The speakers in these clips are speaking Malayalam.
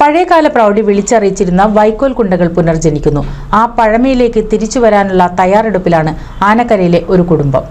പഴയകാല പ്രൗഢി വിളിച്ചറിയിച്ചിരുന്ന വൈക്കോൽ കുണ്ടകൾ പുനർജനിക്കുന്നു. ആ പഴമയിലേക്ക് തിരിച്ചു വരാനുള്ള തയ്യാറെടുപ്പിലാണ് ആനക്കരയിലെ ഒരു കുടുംബം.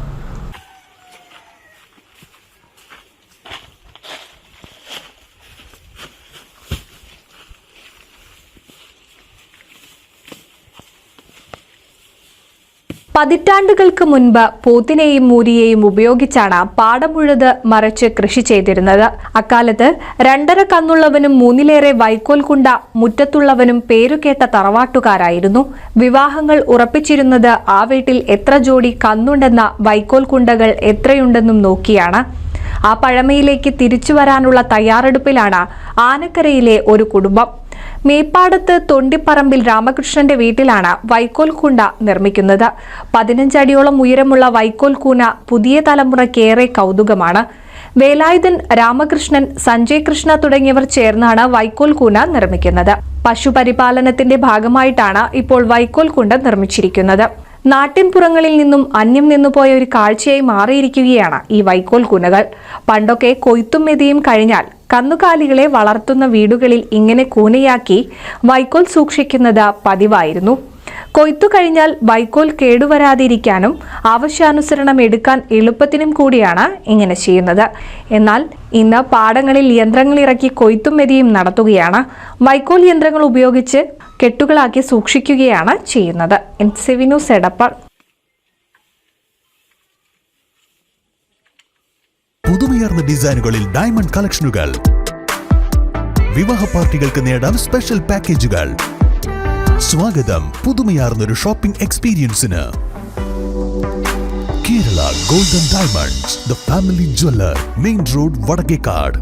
പതിറ്റാണ്ടുകൾക്ക് മുൻപ് പോത്തിനെയും മൂരിയെയും ഉപയോഗിച്ചാണ് പാടമുഴുത് മറച്ച് കൃഷി ചെയ്തിരുന്നത്. അക്കാലത്ത് 2.5 കന്നുള്ളവനും 3-ലേറെ വൈക്കോൽ കുണ്ട മുറ്റത്തുള്ളവനും പേരുകേട്ട തറവാട്ടുകാരായിരുന്നു. വിവാഹങ്ങൾ ഉറപ്പിച്ചിരുന്നത് ആ വീട്ടിൽ എത്ര ജോഡി കന്നുണ്ടെന്ന വൈക്കോൽ കുണ്ടകൾ എത്രയുണ്ടെന്നും നോക്കിയാണ്. ആ പഴമയിലേക്ക് തിരിച്ചു വരാനുള്ള തയ്യാറെടുപ്പിലാണ് ആനക്കരയിലെ ഒരു കുടുംബം. മേപ്പാടത്ത് തൊണ്ടിപ്പറമ്പിൽ രാമകൃഷ്ണന്റെ വീട്ടിലാണ് വൈക്കോൽ കൂന നിർമ്മിക്കുന്നത്. 15 അടിയോളം ഉയരമുള്ള വൈക്കോൽ കൂന പുതിയ തലമുറയ്ക്കേറെ കൗതുകമാണ്. വേലായുധൻ, രാമകൃഷ്ണൻ, സഞ്ജയ് കൃഷ്ണ തുടങ്ങിയവർ ചേർന്നാണ് വൈക്കോൽ കൂന നിർമ്മിക്കുന്നത്. പശുപരിപാലനത്തിന്റെ ഭാഗമായിട്ടാണ് ഇപ്പോൾ വൈക്കോൽ കൂന നിർമ്മിച്ചിരിക്കുന്നത്. നാട്ടിൻപുറങ്ങളിൽ നിന്നും അന്യം നിന്നുപോയ ഒരു കാഴ്ചയായി മാറിയിരിക്കുകയാണ് ഈ വൈക്കോൽ കൂനകൾ. പണ്ടൊക്കെ കൊയ്ത്തും മെതിയും കഴിഞ്ഞാൽ കന്നുകാലികളെ വളർത്തുന്ന വീടുകളിൽ ഇങ്ങനെ കൂനയാക്കി വൈക്കോൽ സൂക്ഷിക്കുന്നത് പതിവായിരുന്നു. കൊയ്ത്തു കഴിഞ്ഞാൽ വൈക്കോൽ കേടുവരാതിരിക്കാനും ആവശ്യാനുസരണം എടുക്കാൻ എളുപ്പത്തിനും കൂടിയാണ് ഇങ്ങനെ ചെയ്യുന്നത്. എന്നാൽ ഇന്ന് പാടങ്ങളിൽ യന്ത്രങ്ങൾ ഇറക്കി കൊയ്ത്തും മെതിയും നടത്തുകയാണ്. വൈക്കോൽ യന്ത്രങ്ങൾ ഉപയോഗിച്ച് കെട്ടുകളാക്കി സൂക്ഷിക്കുകയാണ് ചെയ്യുന്നത്. NCV news Edappal. പുതുമയാർന്ന ഡിസൈനുകളിൽ ഡയമണ്ട് കളക്ഷനുകൾ, വിവാഹ പാർട്ടികൾക്ക് നേടാൻ സ്പെഷ്യൽ പാക്കേജുകൾ. സ്വാഗതം പുതുമയാർന്നൊരു ഷോപ്പിംഗ് എക്സ്പീരിയൻസിന്. Kerala golden diamonds, the family jeweller, main road, Vadakkekad.